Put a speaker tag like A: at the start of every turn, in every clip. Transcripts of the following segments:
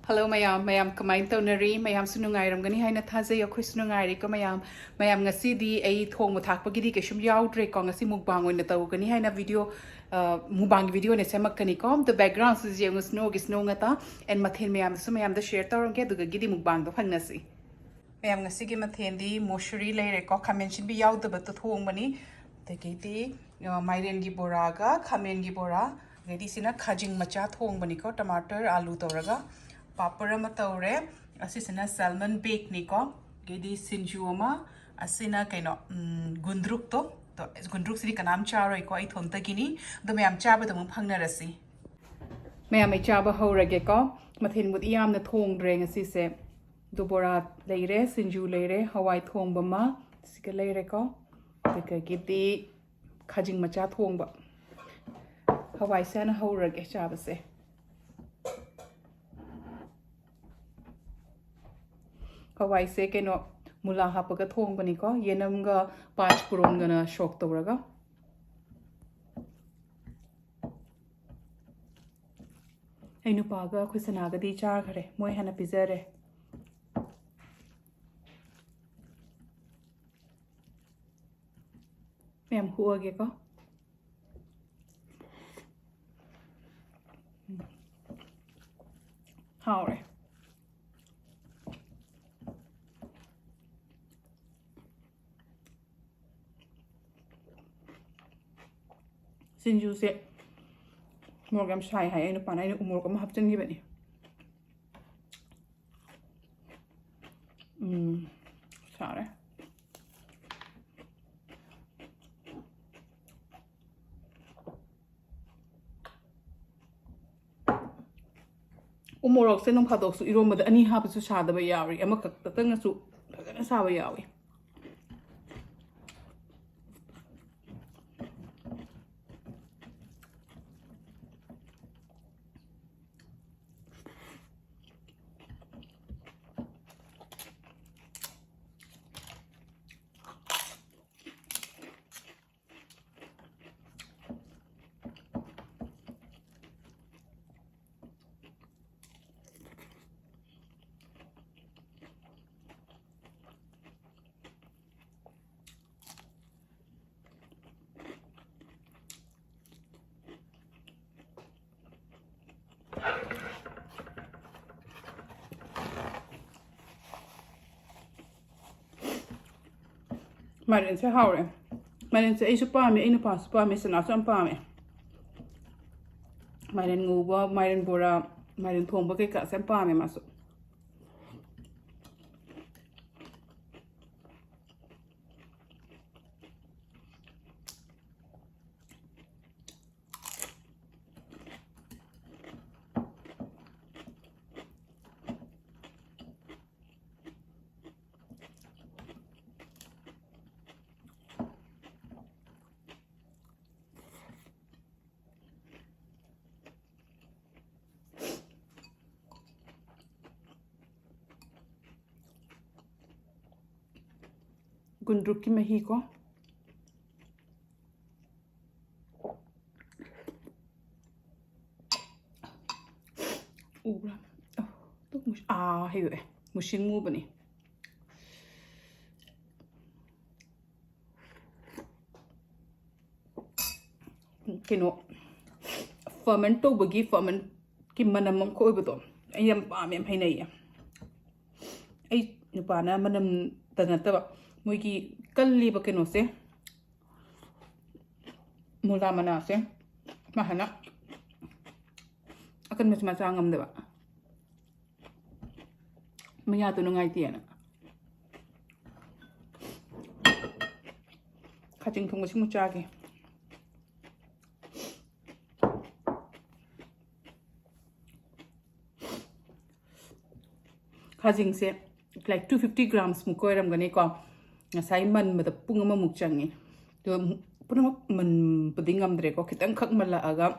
A: Hello mayam kamain tawnari mayam sunungairamgani haina thajai akhoi sunungairi ko mayam ngasi di ai thong mu thakpagi di keshum yaudre ko ngasi mukbang oina tawgani haina video mukbang video ne semakani ko the background is yung snow ngata and mathen mayam da share tawrangge duga gidi mukbang do phangnasi ngasi gi mathen di moshuri leire ko khamen shin bi yaudaba to thong mani tegiti mairen gi boraga khamen gi bora gedi sina khajing macha thong bani ko tomato alu tawraga papara matawre asisina salmon bake niko gedi sinjuoma asina kaino gundruk to gundruk siri kanam charo ko ai thonta gini do mayam chaba dum phangnarasi mayam ai chaba horage ko mathin mut yam na thong dreng asise dobora leire sinju leire hawai thong bama sika leire ko tika gidi khajing macha thong ba hawai sana horage chaba se Hawai se keno mula hapaga thong bani ko yenam ga pach puron gana shok tawraga ainu paga khusana ga di char khare moi hana pizare mem huage ko haure sinju se morgam shai hai eno pana eno umur kam hapchen gi bani sare umurok se nong phadok su iromba da ani hap su sha da ba yawi ama kak ta tang su phagana sa ba yawi Marin se haure. Marin se ei su paame, ei nu paas paame sana su paame. Marin nguba, marin bora, marin thomba ke ka sem paame masu. Gundruk ki mahi ko ura to mush heyo mushin mu bani kino ferment to bagi ferment ki manam ko ibuto ayam pa mem hainai ai nupana manam tanataba moigi kalli ba keno se mula mana se mahana akan mas masangam de ba maya to ngai tiana khajing thong si mu chage khajing se like 250 grams mu koiram gani ko ngasai man mata pung ama muk changi to puna man padingam dre ko khitang khak mala aga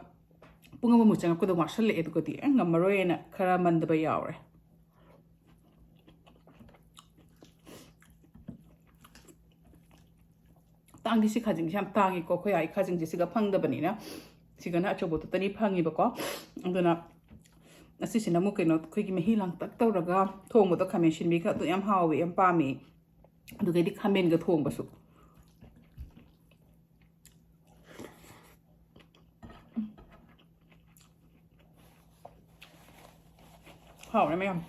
A: pung ama muk chang ko do marshal le ko ti ngamaroi na khara man da ba yawre tang di si khajing sham tangi ko khoya khajing ji siga phang da bani na siga na chobo to tani phangi ba ko anduna ꯑꯁꯤꯁꯤꯅ ꯑꯃꯨꯛ ꯀꯩꯅꯣ ꯑꯩꯈꯣꯏꯒꯤ ꯃꯍꯤ ꯂꯥꯡꯇꯛ ꯇꯧꯔꯒ ꯊꯣꯡꯕꯗꯣ ꯈꯥꯃꯦꯟ ꯑꯁꯤꯟꯕꯤꯒ ꯑꯗꯨ ꯌꯥꯝ ꯍꯥꯎꯋꯦ ꯌꯥꯝ ꯄꯥꯝꯃꯦ ꯑꯗꯨꯒꯩꯗꯤ ꯈꯥꯃꯦꯟꯒ ꯊꯣꯡꯕꯁꯨ hảo lắm em.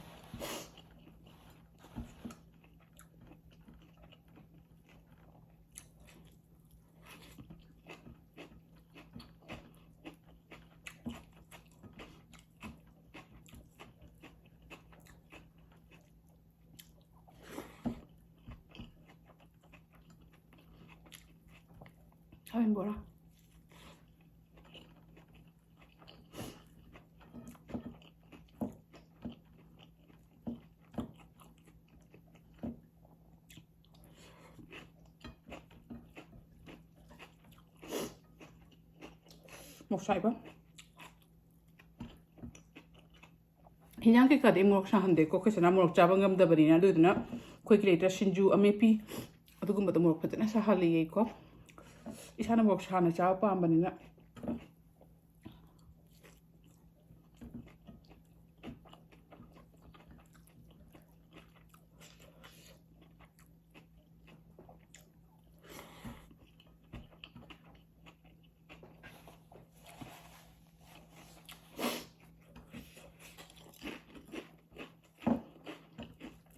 A: Thôi em bỏ ra. Một sợi quá. Hinang cái kadem ngọc sang hande ko kasi na ngọc chaba ngam da bari na do na khoi creator sinju amepi adugum ba ngọc patna sa hali ko isana ngọc sa na chaba pa bani na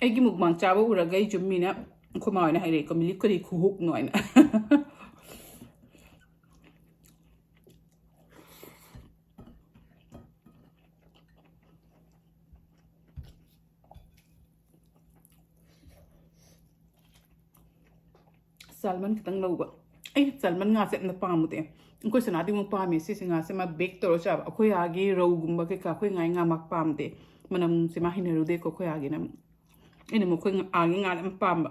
A: Egi mukbang chaba uraga I jumina khumai na haire ko mili kori khuhuk noi na salmon kitang lauba ai salmon nga se na pamute ko sana di mo pami si nga se ma bake to cha akhoi agi ro gumba ke ka khoi ngai nga mak pamte manam se ma hineru de ko khoi agi na ini mo khoi agi nga am pamba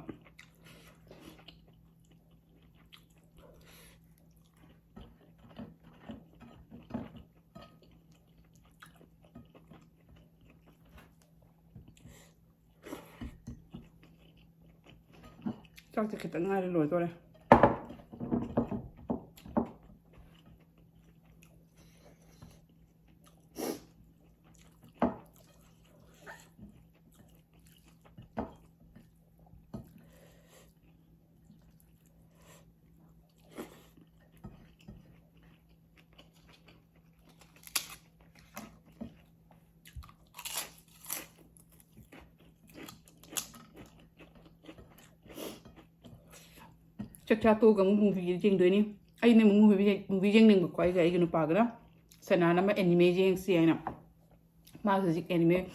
A: chắc kita ngai loi to le chắc cha tôi cũng movie riêng đôi ní ai nên movie riêng nên quay cái nó pa cái sana na ma anime riêng si ai na ma cái anime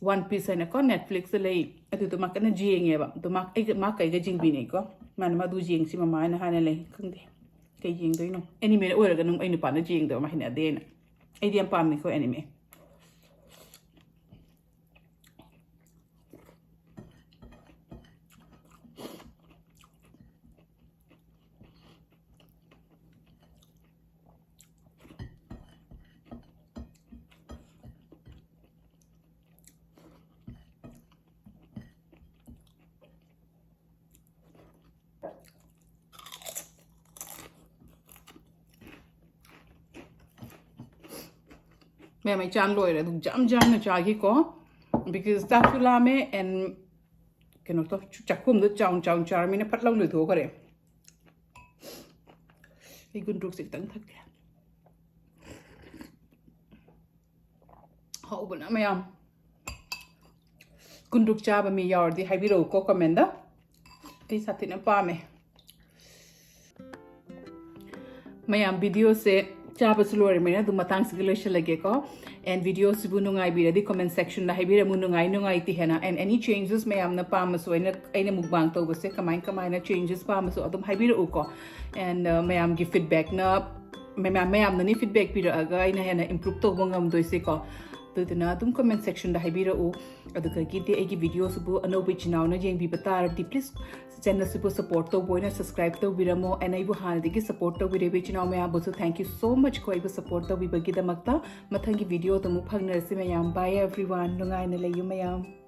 A: One Piece này có Netflix lấy itu tu mak na riêng ya ba tu mak cái riêng bi này có mà nó du riêng si ma na hai lấy không thế cái riêng đôi nó anime oi ra cái nó ai nó pa na riêng đó mà hình ở đây nè ai đi pa mi ko anime mày chan lôi rồi, jam nó chagi có, because ta chula me and cái nó to chắc không được chong char mình phát lâu được thôi cái đấy, cái gun rục sẽ tăng thật kìa, hậu bữa mày am, gun rục cha bà mi yard đi hay bị rồi có comment đó, cái sát thì nó pa mày am video sẽ chaba sulore mena du matang sigilation lage ko and video sibu nungai bi di comment section la haibira mu nungai ti hena and any changes may am na pam so aina mukbang to bose kamai na changes pam so adum haibira uko and may am give feedback na may am na ni feedback bi aga aina hena improve to bongam doise ko to na dum comment section la haibira u aduka gi de egi video sibu anobi chinaw na jeng bi batar di please channel sibu support to boina subscribe to biramo and aibu hanadigi support to bire chinaw me abusu thank you so much ko aibu support to bi bagi damakta mathangi video to mu phangnar se mayam bye everyone nungai na layu mayam